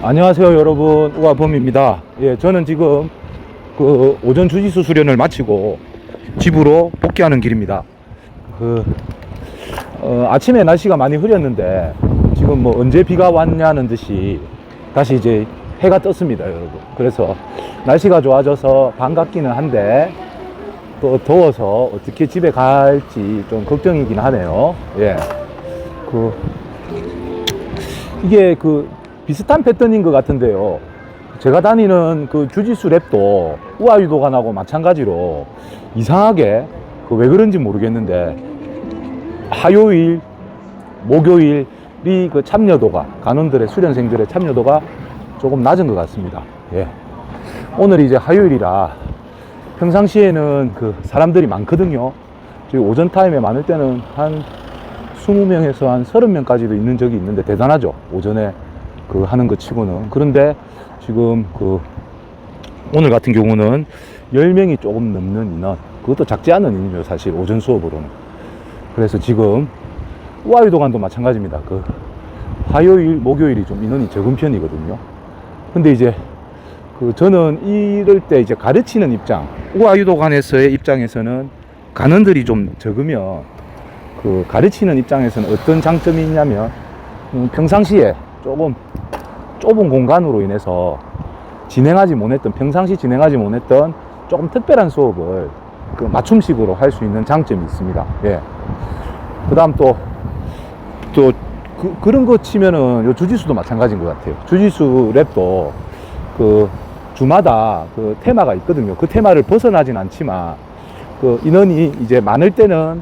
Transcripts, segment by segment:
안녕하세요 여러분, 우아범입니다. 예, 저는 지금 그 오전 주짓수 수련을 마치고 집으로 복귀하는 길입니다. 아침에 날씨가 많이 흐렸는데 지금 뭐 언제 비가 왔냐는 듯이 다시 이제 해가 떴습니다 여러분. 그래서 날씨가 좋아져서 반갑기는 한데 또 더워서 어떻게 집에 갈지 좀 걱정이긴 하네요. 예, 이게 비슷한 패턴인 것 같은데요. 제가 다니는 그 주짓수 랩도 우아유도관하고 마찬가지로 이상하게 왜 그런지 모르겠는데 화요일, 목요일이 그 참여도가, 간원들의 수련생들의 참여도가 조금 낮은 것 같습니다. 예. 오늘 이제 화요일이라 평상시에는 사람들이 많거든요. 저희 오전 타임에 많을 때는 한 20명에서 한 30명까지도 있는 적이 있는데 대단하죠. 오전에 하는 것 치고는. 그런데 지금 오늘 같은 경우는 10명이 조금 넘는 인원, 그것도 작지 않은 인원이죠 사실 오전 수업으로는. 그래서 지금 우아유도관도 마찬가지입니다. 화요일, 목요일이 좀 인원이 적은 편이거든요. 근데 이제 저는 이럴 때 이제 가르치는 입장, 우아유도관에서의 입장에서는 간원들이 좀 적으면 가르치는 입장에서는 어떤 장점이 있냐면 평상시에 조금 좁은 공간으로 인해서 평상시 진행하지 못했던 조금 특별한 수업을 맞춤식으로 할 수 있는 장점이 있습니다. 예. 그 다음 그런 거 치면은 요 주짓수도 마찬가지인 것 같아요. 주짓수 랩도 주마다 테마가 있거든요. 그 테마를 벗어나진 않지만 인원이 이제 많을 때는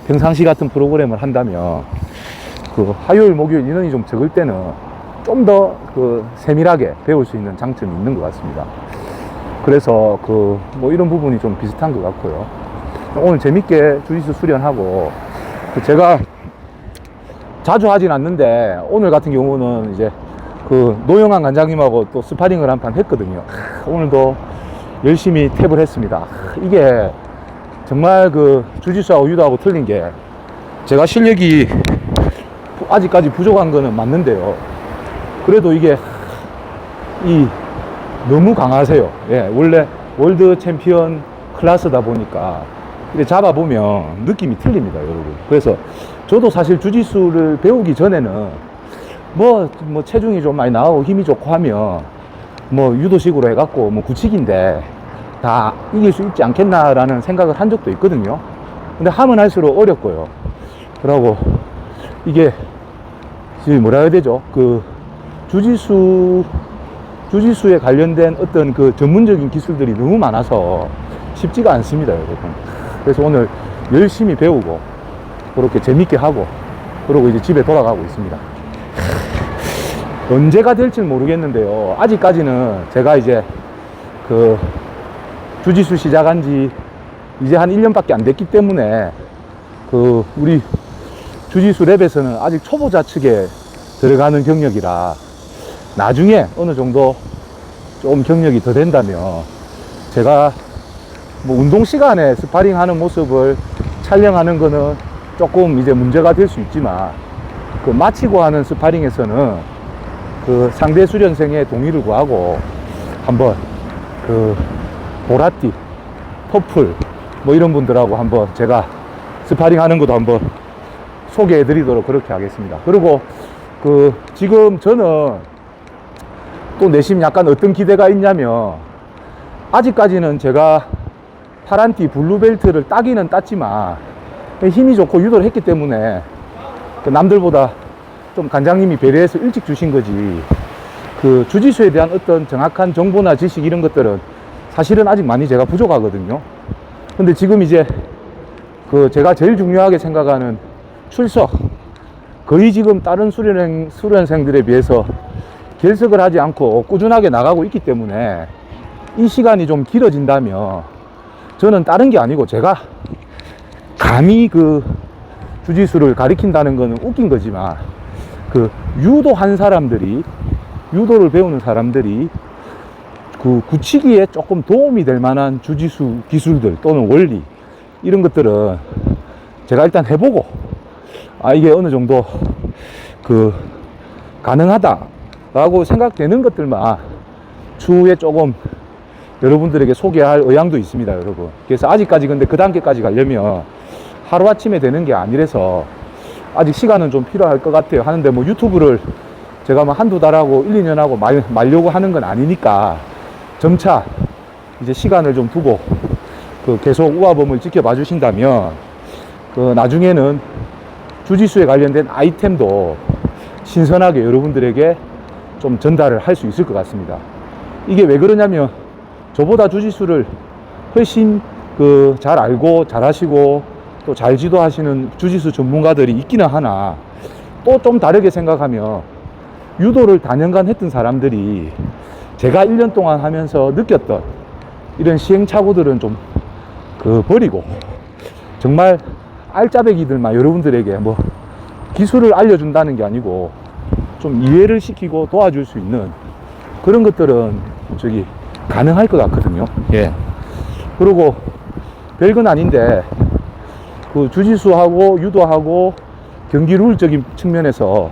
평상시 같은 프로그램을 한다면 화요일, 목요일 인원이 좀 적을 때는 좀 더 세밀하게 배울 수 있는 장점이 있는 것 같습니다. 그래서 뭐 이런 부분이 좀 비슷한 것 같고요. 오늘 재밌게 주짓수 수련하고 제가 자주 하진 않는데 오늘 같은 경우는 이제 노영환 관장님하고 또 스파링을 한 판 했거든요. 오늘도 열심히 탭을 했습니다. 이게 정말 주짓수하고 유도하고 틀린 게 제가 실력이 아직까지 부족한 거는 맞는데요. 그래도 이게 너무 강하세요. 예, 원래 월드 챔피언 클래스다 보니까 잡아보면 느낌이 틀립니다, 여러분. 그래서 저도 사실 주짓수를 배우기 전에는 뭐 체중이 좀 많이 나오고 힘이 좋고 하면 뭐 유도식으로 해갖고 뭐 구치기인데 다 이길 수 있지 않겠나라는 생각을 한 적도 있거든요. 근데 하면 할수록 어렵고요. 그러고 이게 뭐라 해야 되죠? 주짓수에 관련된 어떤 전문적인 기술들이 너무 많아서 쉽지가 않습니다, 여러분. 그래서 오늘 열심히 배우고 그렇게 재밌게 하고 그러고 이제 집에 돌아가고 있습니다. 언제가 될지 모르겠는데요. 아직까지는 제가 이제 주짓수 시작한 지 이제 한 1년밖에 안 됐기 때문에 우리 주짓수 랩에서는 아직 초보자 측에 들어가는 경력이라 나중에 어느 정도 좀 경력이 더 된다면 제가 뭐 운동 시간에 스파링 하는 모습을 촬영하는 거는 조금 이제 문제가 될 수 있지만 마치고 하는 스파링에서는 상대 수련생의 동의를 구하고 한번 보라띠, 퍼플 뭐 이런 분들하고 한번 제가 스파링 하는 것도 한번 소개해 드리도록 그렇게 하겠습니다. 그리고 지금 저는 또 내심 약간 어떤 기대가 있냐면 아직까지는 제가 파란띠 블루벨트를 따기는 땄지만 힘이 좋고 유도를 했기 때문에 남들보다 좀 관장님이 배려해서 일찍 주신 거지 주짓수에 대한 어떤 정확한 정보나 지식 이런 것들은 사실은 아직 많이 제가 부족하거든요. 근데 지금 이제 제가 제일 중요하게 생각하는 출석, 거의 지금 다른 수련생들에 비해서 결석을 하지 않고 꾸준하게 나가고 있기 때문에 이 시간이 좀 길어진다면 저는 다른 게 아니고 제가 감히 주짓수를 가리킨다는 거는 웃긴 거지만 유도한 사람들이, 유도를 배우는 사람들이 구치기에 조금 도움이 될 만한 주짓수 기술들 또는 원리 이런 것들은 제가 일단 해보고 이게 어느 정도 가능하다 라고 생각되는 것들만 추후에 조금 여러분들에게 소개할 의향도 있습니다, 여러분. 그래서 아직까지 근데 그 단계까지 가려면 하루아침에 되는 게 아니라서 아직 시간은 좀 필요할 것 같아요. 하는데 뭐 유튜브를 제가 뭐 한두 달하고 1, 2년 하고 말려고 하는 건 아니니까 점차 이제 시간을 좀 두고 그 계속 우아범을 지켜봐 주신다면 그 나중에는 주짓수에 관련된 아이템도 신선하게 여러분들에게 좀 전달을 할 수 있을 것 같습니다. 이게 왜 그러냐면 저보다 주짓수를 훨씬 그 잘 알고 잘 하시고 또 잘 지도하시는 주짓수 전문가들이 있기는 하나 또 좀 다르게 생각하면 유도를 다년간 했던 사람들이 제가 1년 동안 하면서 느꼈던 이런 시행착오들은 좀 버리고 정말 알짜배기들만 여러분들에게 뭐 기술을 알려준다는 게 아니고 좀 이해를 시키고 도와줄 수 있는 그런 것들은 가능할 것 같거든요. 예. 그리고 별건 아닌데 그 주짓수하고 유도하고 경기 룰적인 측면에서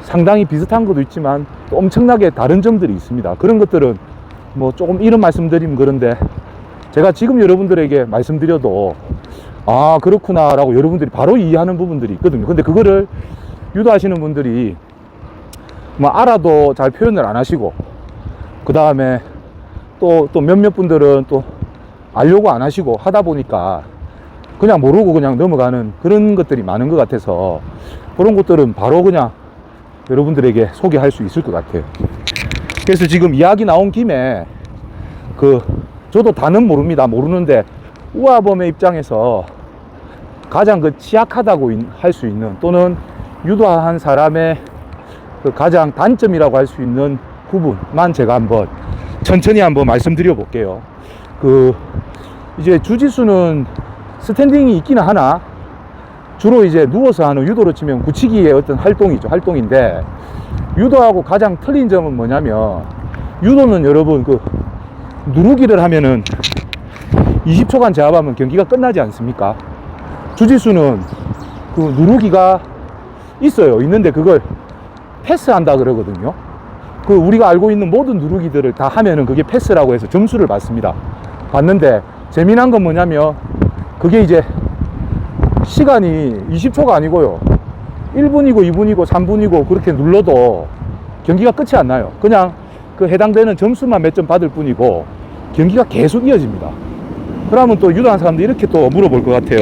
상당히 비슷한 것도 있지만 또 엄청나게 다른 점들이 있습니다. 그런 것들은 뭐 조금 이런 말씀드리면 그런데 제가 지금 여러분들에게 말씀드려도 아 그렇구나 라고 여러분들이 바로 이해하는 부분들이 있거든요. 근데 그거를 유도하시는 분들이 뭐 알아도 잘 표현을 안 하시고 그 다음에 또 몇몇 분들은 또 알려고 안 하시고 하다 보니까 그냥 모르고 그냥 넘어가는 그런 것들이 많은 것 같아서 그런 것들은 바로 그냥 여러분들에게 소개할 수 있을 것 같아요. 그래서 지금 이야기 나온 김에 저도 다는 모릅니다. 모르는데 우아범의 입장에서 가장 취약하다고 할 수 있는 또는 유도한 사람의 가장 단점이라고 할 수 있는 부분만 제가 천천히 한번 말씀드려 볼게요. 이제 주짓수는 스탠딩이 있기는 하나 주로 이제 누워서 하는 유도로 치면 굳히기의 어떤 활동인데 유도하고 가장 틀린 점은 뭐냐면 유도는 여러분 누르기를 하면은 20초간 제압하면 경기가 끝나지 않습니까? 주짓수는 누르기가 있는데 그걸 패스한다 그러거든요. 우리가 알고 있는 모든 누르기들을 다 하면은 그게 패스라고 해서 점수를 받는데 재미난 건 뭐냐면 그게 이제 시간이 20초가 아니고요 1분이고 2분이고 3분이고 그렇게 눌러도 경기가 끝이 안 나요. 그냥 해당되는 점수만 몇 점 받을 뿐이고 경기가 계속 이어집니다. 그러면 또 유도하는 사람들이 이렇게 또 물어볼 것 같아요.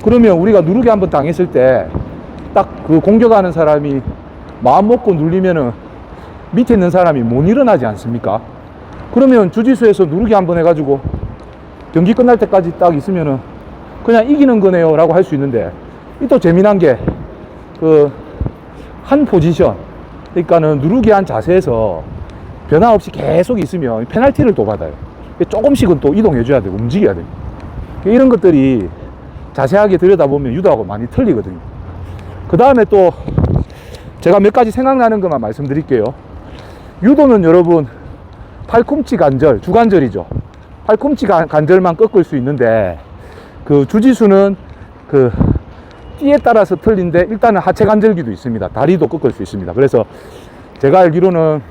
그러면 우리가 누르기 한번 당했을 때 딱 공격하는 사람이 마음 먹고 눌리면은 밑에 있는 사람이 못 일어나지 않습니까? 그러면 주짓수에서 누르기 한번 해가지고 경기 끝날 때까지 딱 있으면은 그냥 이기는 거네요 라고 할 수 있는데 또 재미난 게 한 포지션 그러니까는 누르기 한 자세에서 변화 없이 계속 있으면 페널티를 또 받아요. 조금씩은 또 이동해 줘야 되고 움직여야 돼요. 이런 것들이 자세하게 들여다보면 유도하고 많이 틀리거든요. 그 다음에 또 제가 몇 가지 생각나는 것만 말씀드릴게요. 유도는 여러분 팔꿈치 관절, 주관절이죠. 팔꿈치 관절만 꺾을 수 있는데 주짓수는 띠에 따라서 틀린데 일단은 하체 관절기도 있습니다. 다리도 꺾을 수 있습니다. 그래서 제가 알기로는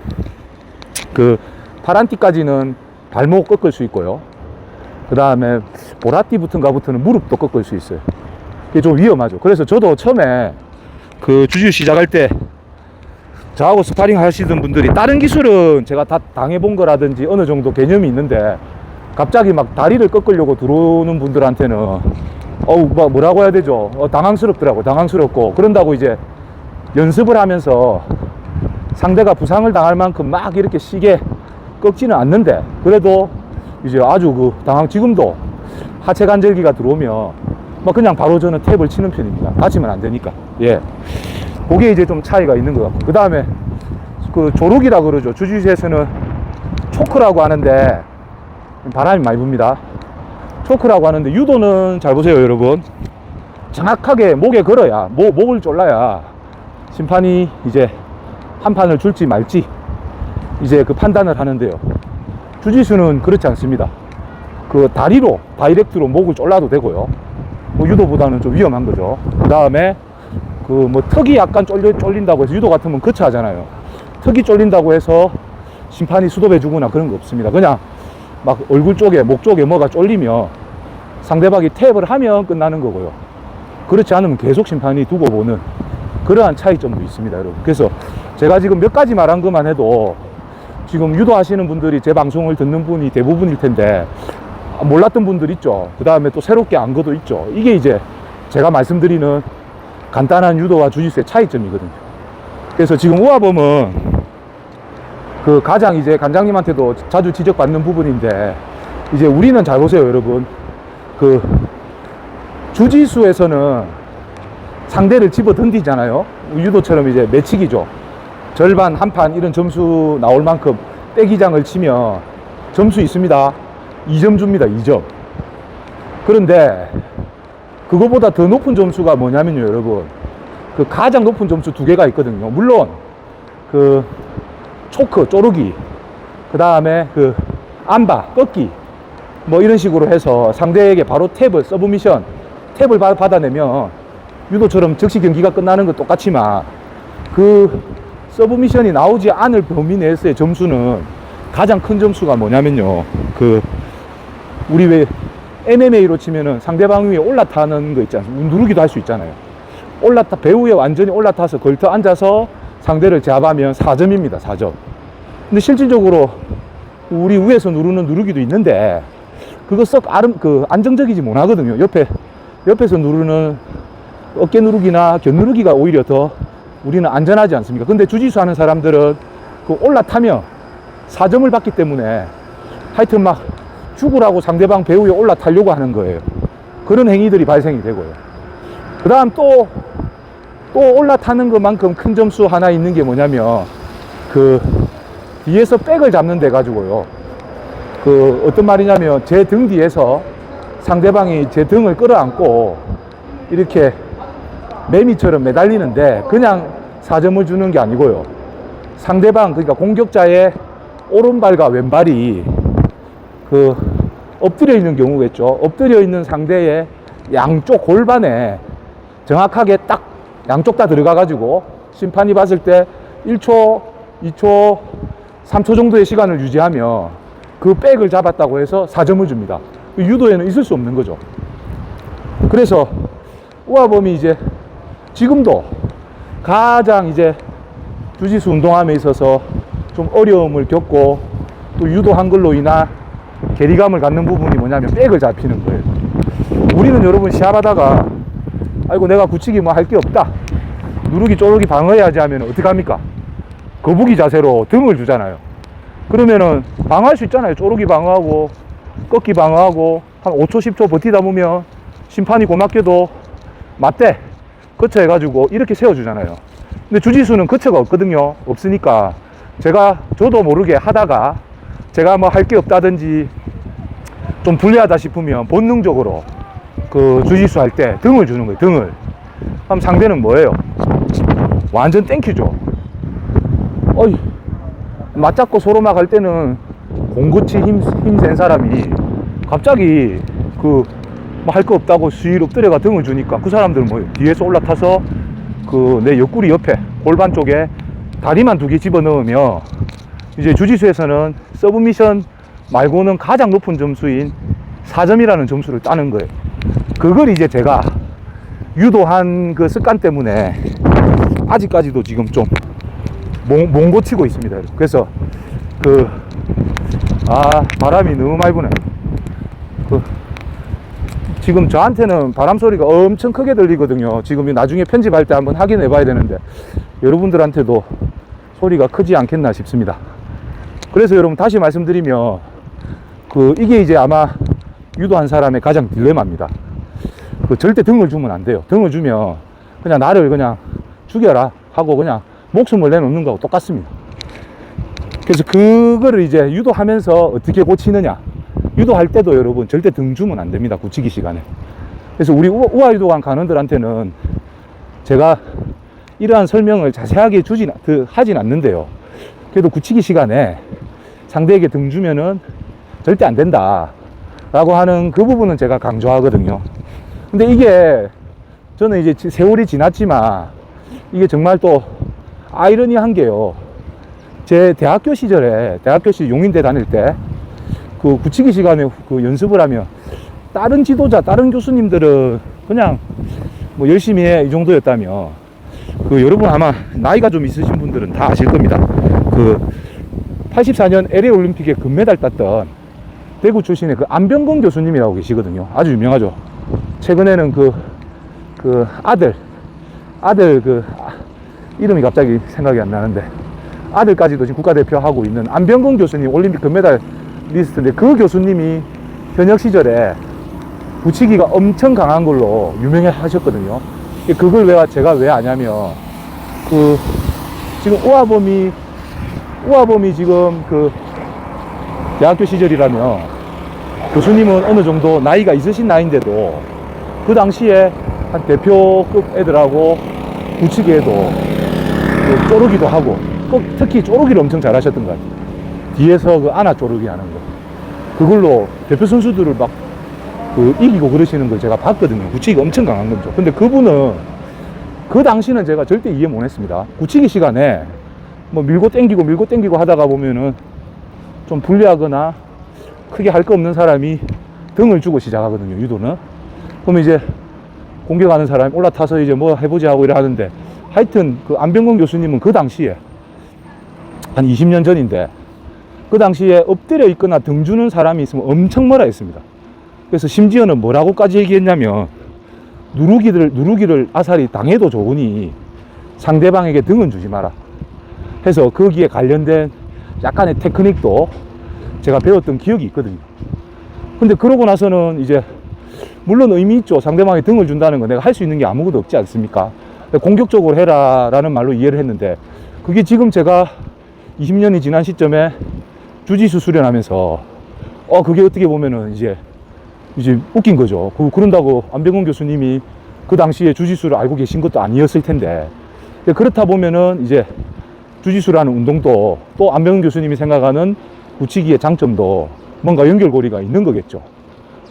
파란띠까지는 발목 꺾을 수 있고요. 그 다음에 보라띠부터는 무릎도 꺾을 수 있어요. 이게 좀 위험하죠. 그래서 저도 처음에 주짓수 시작할 때 저하고 스파링 하시던 분들이 다른 기술은 제가 다 당해본 거라든지 어느 정도 개념이 있는데 갑자기 막 다리를 꺾으려고 들어오는 분들한테는 뭐라고 해야 되죠? 당황스럽더라고. 당황스럽고 그런다고 이제 연습을 하면서 상대가 부상을 당할 만큼 막 이렇게 시게 꺾지는 않는데 그래도 이제 아주 지금도 하체 관절기가 들어오면 그냥 바로 저는 탭을 치는 편입니다. 다치면 안 되니까. 예. 그게 이제 좀 차이가 있는 것 같고 그 다음에 조르기라 그러죠. 주짓수에서는 초크라고 하는데 바람이 많이 붑니다. 초크라고 하는데 유도는 잘 보세요 여러분. 정확하게 목에 걸어야 목을 졸라야 심판이 이제 한 판을 줄지 말지 이제 판단을 하는데요. 주짓수는 그렇지 않습니다. 다리로 다이렉트로 목을 졸라도 되고요. 유도보다는 좀 위험한 거죠. 그 다음에 턱이 약간 쫄린다고 해서 유도 같으면 거쳐하잖아요. 턱이 쫄린다고 해서 심판이 수도해주거나 그런 거 없습니다. 그냥 막 얼굴 쪽에, 목 쪽에 뭐가 쫄리면 상대방이 탭을 하면 끝나는 거고요. 그렇지 않으면 계속 심판이 두고 보는 그러한 차이점도 있습니다, 여러분. 그래서 제가 지금 몇 가지 말한 것만 해도 지금 유도하시는 분들이 제 방송을 듣는 분이 대부분일 텐데 몰랐던 분들 있죠. 그 다음에 또 새롭게 안 것도 있죠. 이게 이제 제가 말씀드리는 간단한 유도와 주짓수의 차이점이거든요. 그래서 지금 우아범은 그 가장 이제 관장님한테도 자주 지적받는 부분인데, 이제 우리는 잘 보세요, 여러분. 그 주짓수에서는 상대를 집어 던지잖아요. 유도처럼 이제 매치기죠. 절반, 한 판 이런 점수 나올 만큼 빼기장을 치면 점수 있습니다. 2점 줍니다. 2점. 그런데 그거보다 더 높은 점수가 뭐냐면요, 여러분. 그 가장 높은 점수 두 개가 있거든요. 물론 그 초크, 쪼르기, 그 다음에 그 안바, 꺾기, 뭐 이런 식으로 해서 상대에게 바로 탭을, 서브미션, 탭을 받아내면 유도처럼 즉시 경기가 끝나는 것 똑같지만 그 서브미션이 나오지 않을 범위 내에서의 점수는 가장 큰 점수가 뭐냐면요. 그 우리 왜 MMA로 치면은 상대방 위에 올라타는 거 있지 않습니까? 누르기도 할 수 있잖아요. 배 위에 완전히 올라타서 걸터 앉아서 상대를 제압하면 4점입니다. 4점. 근데 실질적으로 우리 위에서 누르는 누르기도 있는데 그거 썩 안정적이지 못하거든요. 옆에서 누르는 어깨 누르기나 견 누르기가 오히려 더 우리는 안전하지 않습니까? 근데 주짓수 하는 사람들은 그 올라타면 4점을 받기 때문에 하여튼 막 죽으라고 상대방 배 위에 올라타려고 하는 거예요. 그런 행위들이 발생이 되고요. 그 다음 또 올라타는 것만큼 큰 점수 하나 있는 게 뭐냐면 그 뒤에서 백을 잡는 데 가지고요. 그 어떤 말이냐면 제 등 뒤에서 상대방이 제 등을 끌어안고 이렇게 매미처럼 매달리는데 그냥 4점을 주는 게 아니고요. 상대방, 그러니까 공격자의 오른발과 왼발이 그 엎드려 있는 경우겠죠. 엎드려 있는 상대의 양쪽 골반에 정확하게 딱 양쪽 다 들어가 가지고 심판이 봤을 때 1초, 2초, 3초 정도의 시간을 유지하면 그 백을 잡았다고 해서 4점을 줍니다. 유도에는 있을 수 없는 거죠. 그래서 우아범이 이제 지금도 가장 이제 주짓수 운동함에 있어서 좀 어려움을 겪고 또 유도한 걸로 인한 괴리감을 갖는 부분이 뭐냐면 백을 잡히는 거예요. 우리는 여러분 시합하다가 아이고 내가 굳히기 뭐 할 게 없다, 누르기 쪼르기 방어해야지 하면 어떻게 합니까? 거북이 자세로 등을 주잖아요. 그러면은 방어할 수 있잖아요. 쪼르기 방어하고 꺾기 방어하고 한 5초 10초 버티다 보면 심판이 고맙게도 맞대 거쳐 해가지고 이렇게 세워주잖아요. 근데 주짓수는 거쳐가 없거든요. 없으니까 저도 모르게 하다가 제가 뭐 할 게 없다든지 좀 불리하다 싶으면 본능적으로 그 주짓수 할 때 등을 주는 거예요. 등을. 그럼 상대는 뭐예요? 완전 땡큐죠. 어이, 맞잡고 서로 막 할 때는 공구치 힘센 사람이 갑자기 그 뭐 할 거 없다고 수일 엎드려가 등을 주니까 그 사람들은 뭐예요? 뒤에서 올라타서 그 내 옆구리 옆에 골반 쪽에 다리만 2개 집어넣으면 이제 주짓수에서는 서브미션 말고는 가장 높은 점수인 4점이라는 점수를 따는 거예요. 그걸 이제 제가 유도한 그 습관 때문에 아직까지도 지금 좀 못 고치고 있습니다. 그래서 바람이 너무 많이 부네. 지금 저한테는 바람 소리가 엄청 크게 들리거든요. 지금 나중에 편집할 때 한번 확인해 봐야 되는데 여러분들한테도 소리가 크지 않겠나 싶습니다. 그래서 여러분 다시 말씀드리면 이게 이제 아마 유도한 사람의 가장 딜레마입니다. 절대 등을 주면 안 돼요. 등을 주면 그냥 나를 그냥 죽여라 하고 그냥 목숨을 내놓는 거하고 똑같습니다. 그래서 그거를 이제 유도하면서 어떻게 고치느냐. 유도할 때도 여러분 절대 등 주면 안 됩니다. 굳히기 시간에. 그래서 우리 우아유도관 간원들한테는 제가 이러한 설명을 자세하게 하진 않는데요. 그래도 굳히기 시간에 상대에게 등 주면은 절대 안 된다 라고 하는 그 부분은 제가 강조하거든요. 근데 이게 저는 이제 세월이 지났지만 이게 정말 또 아이러니한 게요. 제 대학교 시절에, 용인대 다닐 때, 그 굳히기 시간에 그 연습을 하면, 다른 지도자, 다른 교수님들은 그냥 뭐 열심히 해, 이 정도였다면, 그 여러분 아마 나이가 좀 있으신 분들은 다 아실 겁니다. 그 84년 LA 올림픽에 금메달 땄던 대구 출신의 그 안병근 교수님이라고 계시거든요. 아주 유명하죠. 최근에는 이름이 갑자기 생각이 안 나는데, 아들까지도 지금 국가대표 하고 있는 안병근 교수님, 올림픽 금메달 리스트인데, 그 교수님이 현역 시절에 붙이기가 엄청 강한 걸로 유명해 하셨거든요. 그걸 제가 왜 아냐면, 지금 우아범이 지금 대학교 시절이라면, 교수님은 어느 정도 나이가 있으신 나이인데도 그 당시에 한 대표급 애들하고 붙이기에도 쪼르기도 하고, 특히 쪼르기를 엄청 잘 하셨던 것 같아요. 뒤에서 안아 쪼르기 하는 거. 그걸로 대표 선수들을 막 이기고 그러시는 걸 제가 봤거든요. 굳히기가 엄청 강한 거죠. 근데 그분은, 그 당시는 제가 절대 이해 못 했습니다. 굳히기 시간에 뭐 밀고 땡기고 하다가 보면은 좀 불리하거나 크게 할 거 없는 사람이 등을 주고 시작하거든요, 유도는. 그러면 이제 공격하는 사람이 올라타서 이제 뭐 해보지 하고 이래 하는데, 하여튼 그 안병근 교수님은 그 당시에 한 20년 전인데, 그 당시에 엎드려 있거나 등 주는 사람이 있으면 엄청 뭐라 했습니다. 그래서 심지어는 뭐라고까지 얘기했냐면, 누르기를 아사리 당해도 좋으니 상대방에게 등은 주지 마라 해서, 거기에 관련된 약간의 테크닉도 제가 배웠던 기억이 있거든요. 근데 그러고 나서는 이제, 물론 의미 있죠. 상대방이 등을 준다는 건 내가 할 수 있는 게 아무것도 없지 않습니까? 공격적으로 해라 라는 말로 이해를 했는데, 그게 지금 제가 20년이 지난 시점에 주짓수 수련하면서 그게 어떻게 보면은 이제 웃긴 거죠. 그런다고 안병근 교수님이 그 당시에 주짓수를 알고 계신 것도 아니었을 텐데, 그렇다 보면은 이제 주짓수라는 운동도 또 안병근 교수님이 생각하는 붙이기의 장점도 뭔가 연결고리가 있는 거겠죠.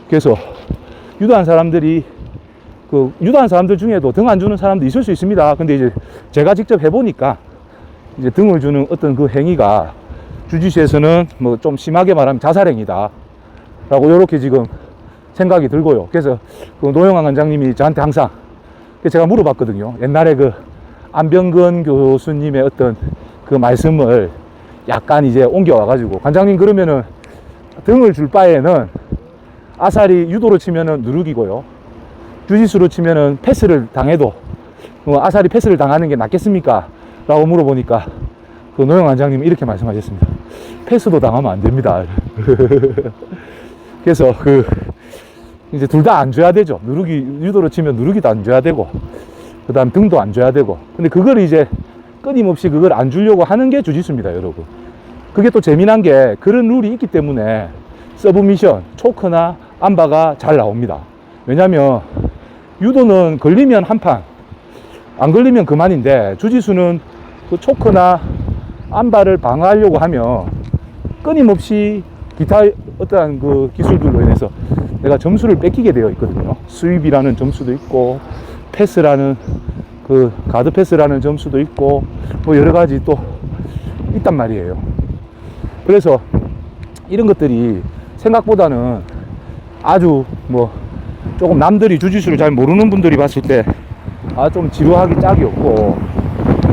그래서 유도한 사람들 중에도 등 안 주는 사람도 있을 수 있습니다. 근데 이제 제가 직접 해보니까, 이제 등을 주는 어떤 그 행위가 주짓수에서는 뭐 좀 심하게 말하면 자살행위다 라고 이렇게 지금 생각이 들고요. 그래서 그 노영환 원장님이 저한테 항상, 제가 물어봤거든요. 옛날에 그 안병근 교수님의 어떤 그 말씀을 약간 이제 옮겨와가지고, 관장님 그러면은 등을 줄 바에는 아사리 유도로 치면은 누르기고요, 주짓수로 치면은 패스를 당해도 아사리 패스를 당하는 게 낫겠습니까? 라고 물어보니까 그 노영 원장님이 이렇게 말씀하셨습니다. 패스도 당하면 안 됩니다. 그래서 이제 둘 다 안 줘야 되죠. 유도로 치면 누르기도 안 줘야 되고, 그 다음 등도 안 줘야 되고. 근데 그걸 이제 끊임없이 그걸 안 주려고 하는 게 주짓수입니다, 여러분. 그게 또 재미난 게, 그런 룰이 있기 때문에 서브미션, 초크나 안바가 잘 나옵니다. 왜냐면 유도는 걸리면 한 판, 안 걸리면 그만인데, 주짓수는 그 초크나 안바를 방어하려고 하면 끊임없이 기타 어떠한 그 기술들로 인해서 내가 점수를 뺏기게 되어 있거든요. 스윕이라는 점수도 있고, 패스라는 가드 패스라는 점수도 있고, 뭐 여러 가지 또 있단 말이에요. 그래서 이런 것들이 생각보다는 아주 뭐 조금 남들이 주짓수를 잘 모르는 분들이 봤을 때 좀 지루하기 짝이 없고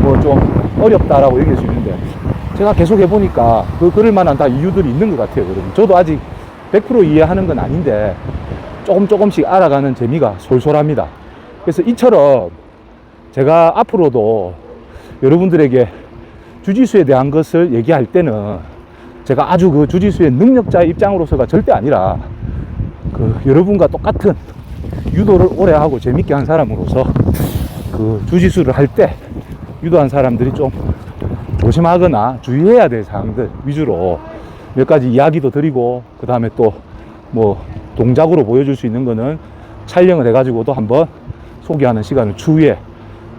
뭐 좀 어렵다라고 얘기할 수 있는데, 제가 계속 해보니까 그럴 만한 다 이유들이 있는 것 같아요, 여러분. 저도 아직 100% 이해하는 건 아닌데 조금씩 알아가는 재미가 솔솔합니다. 그래서 이처럼 제가 앞으로도 여러분들에게 주짓수에 대한 것을 얘기할 때는, 제가 아주 그 주짓수의 능력자의 입장으로서가 절대 아니라, 여러분과 똑같은 유도를 오래 하고 재밌게 한 사람으로서 주짓수를 할 때 유도한 사람들이 좀 조심하거나 주의해야 될 사항들 위주로 몇 가지 이야기도 드리고, 그 다음에 또 뭐 동작으로 보여줄 수 있는 거는 촬영을 해가지고도 한번 소개하는 시간을 추후에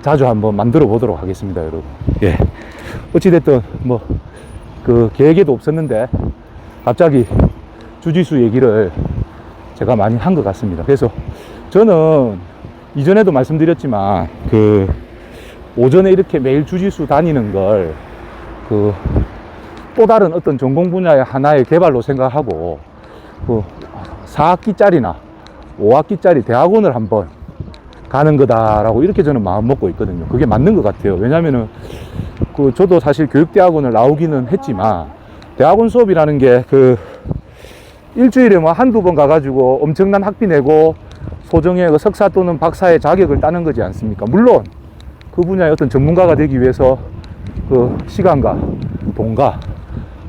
자주 한번 만들어 보도록 하겠습니다, 여러분. 예. 어찌됐든 뭐 계획에도 없었는데 갑자기 주짓수 얘기를 제가 많이 한 것 같습니다. 그래서 저는 이전에도 말씀드렸지만, 오전에 이렇게 매일 주짓수 다니는 걸 또 다른 어떤 전공 분야의 하나의 개발로 생각하고 그 4학기짜리나 5학기짜리 대학원을 한번 가는 거다라고 이렇게 저는 마음 먹고 있거든요. 그게 맞는 것 같아요. 왜냐면은 그 저도 사실 교육대학원을 나오기는 했지만 대학원 수업이라는 게 그 일주일에 뭐 한두 번 가가지고 엄청난 학비 내고 소정의 그 석사 또는 박사의 자격을 따는 거지 않습니까? 물론 그 분야의 어떤 전문가가 되기 위해서 그 시간과 돈과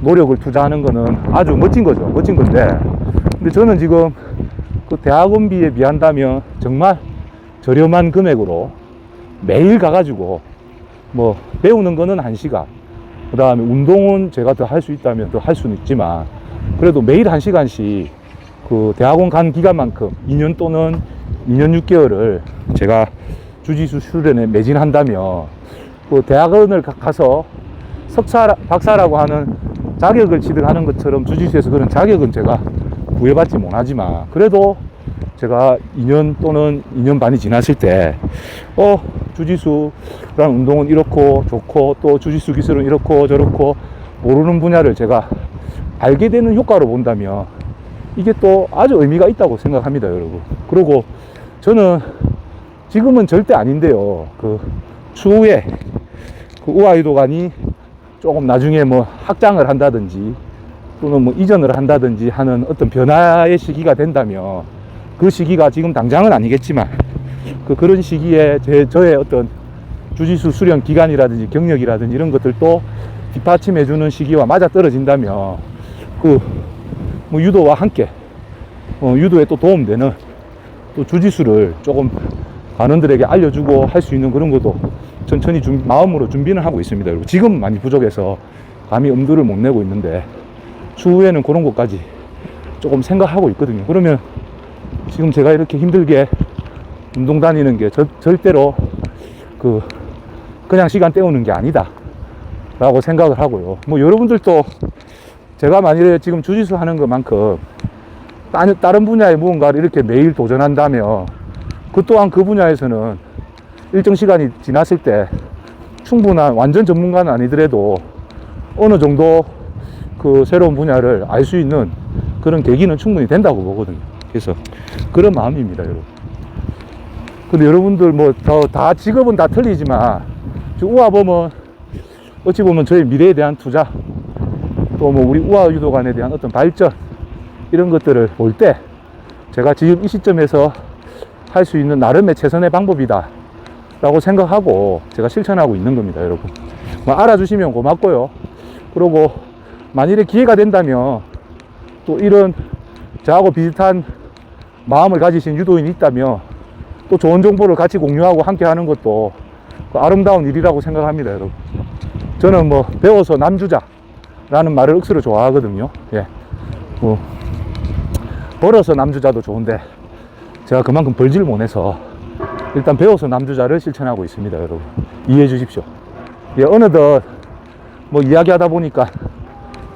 노력을 투자하는 거는 아주 멋진 거죠. 멋진 건데, 근데 저는 지금 그 대학원비에 비한다면 정말 저렴한 금액으로 매일 가가지고 뭐 배우는 거는 1시간, 그 다음에 운동은 제가 더 할 수 있다면 더 할 수는 있지만 그래도 매일 1시간씩 그 대학원 간 기간만큼 2년 또는 2년 6개월을 제가 주짓수 수련에 매진한다면 그 대학원을 가서 석사, 박사라고 하는 자격을 취득하는 것처럼 주짓수에서 그런 자격은 제가 구해받지 못하지만 그래도 제가 2년 또는 2년 반이 지났을 때 주짓수라는 운동은 이렇고 좋고 또 주짓수 기술은 이렇고 저렇고 모르는 분야를 제가 알게 되는 효과로 본다면 이게 또 아주 의미가 있다고 생각합니다, 여러분. 그리고 저는 지금은 절대 아닌데요, 그 추후에 그 우아유도관이 조금 나중에 뭐 확장을 한다든지 또는 뭐 이전을 한다든지 하는 어떤 변화의 시기가 된다면 그 시기가 지금 당장은 아니겠지만 그런 시기에 저의 어떤 주짓수 수련 기간이라든지 경력이라든지 이런 것들도 뒷받침해주는 시기와 맞아 떨어진다면 뭐 유도와 함께 유도에 또 도움되는 또 주짓수를 조금 관원들에게 알려주고 할 수 있는 그런 것도 천천히 마음으로 준비는 하고 있습니다. 여러분. 지금 많이 부족해서 감히 엄두를 못 내고 있는데 추후에는 그런 것까지 조금 생각하고 있거든요. 그러면 지금 제가 이렇게 힘들게 운동 다니는 게 절대로 그냥 시간 때우는 게 아니다 라고 생각을 하고요. 뭐 여러분들도 제가 만일에 지금 주짓수 하는 것만큼 다른 분야의 무언가를 이렇게 매일 도전한다면 그 또한 그 분야에서는 일정 시간이 지났을 때 충분한 완전 전문가는 아니더라도 어느 정도 그 새로운 분야를 알 수 있는 그런 계기는 충분히 된다고 보거든요. 그래서 그런 마음입니다, 여러분. 근데 여러분들 뭐 다 직업은 다 틀리지만 우아범은 어찌 보면 저의 미래에 대한 투자 또 뭐 우리 우아유도관에 대한 어떤 발전 이런 것들을 볼 때 제가 지금 이 시점에서 할 수 있는 나름의 최선의 방법이다 라고 생각하고 제가 실천하고 있는 겁니다, 여러분. 뭐 알아주시면 고맙고요. 그리고 만일에 기회가 된다면 또 이런 저하고 비슷한 마음을 가지신 유도인이 있다면 또 좋은 정보를 같이 공유하고 함께 하는 것도 아름다운 일이라고 생각합니다, 여러분. 저는 뭐 배워서 남주자 라는 말을 억수로 좋아하거든요. 예. 뭐 벌어서 남주자도 좋은데 제가 그만큼 벌지를 못해서 일단 배워서 남주자를 실천하고 있습니다, 여러분. 이해해 주십시오. 예, 어느덧 뭐 이야기하다 보니까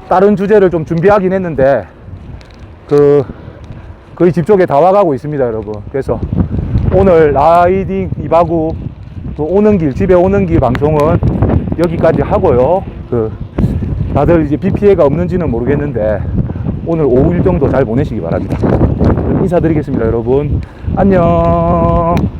다른 주제를 좀 준비하긴 했는데 거의 집 쪽에 다 와가고 있습니다, 여러분. 그래서 오늘 라이딩 2박 5 집에 오는 길 방송은 여기까지 하고요. 다들 이제 비 피해가 없는지는 모르겠는데 오늘 오후 일정도 잘 보내시기 바랍니다. 인사드리겠습니다, 여러분. 안녕.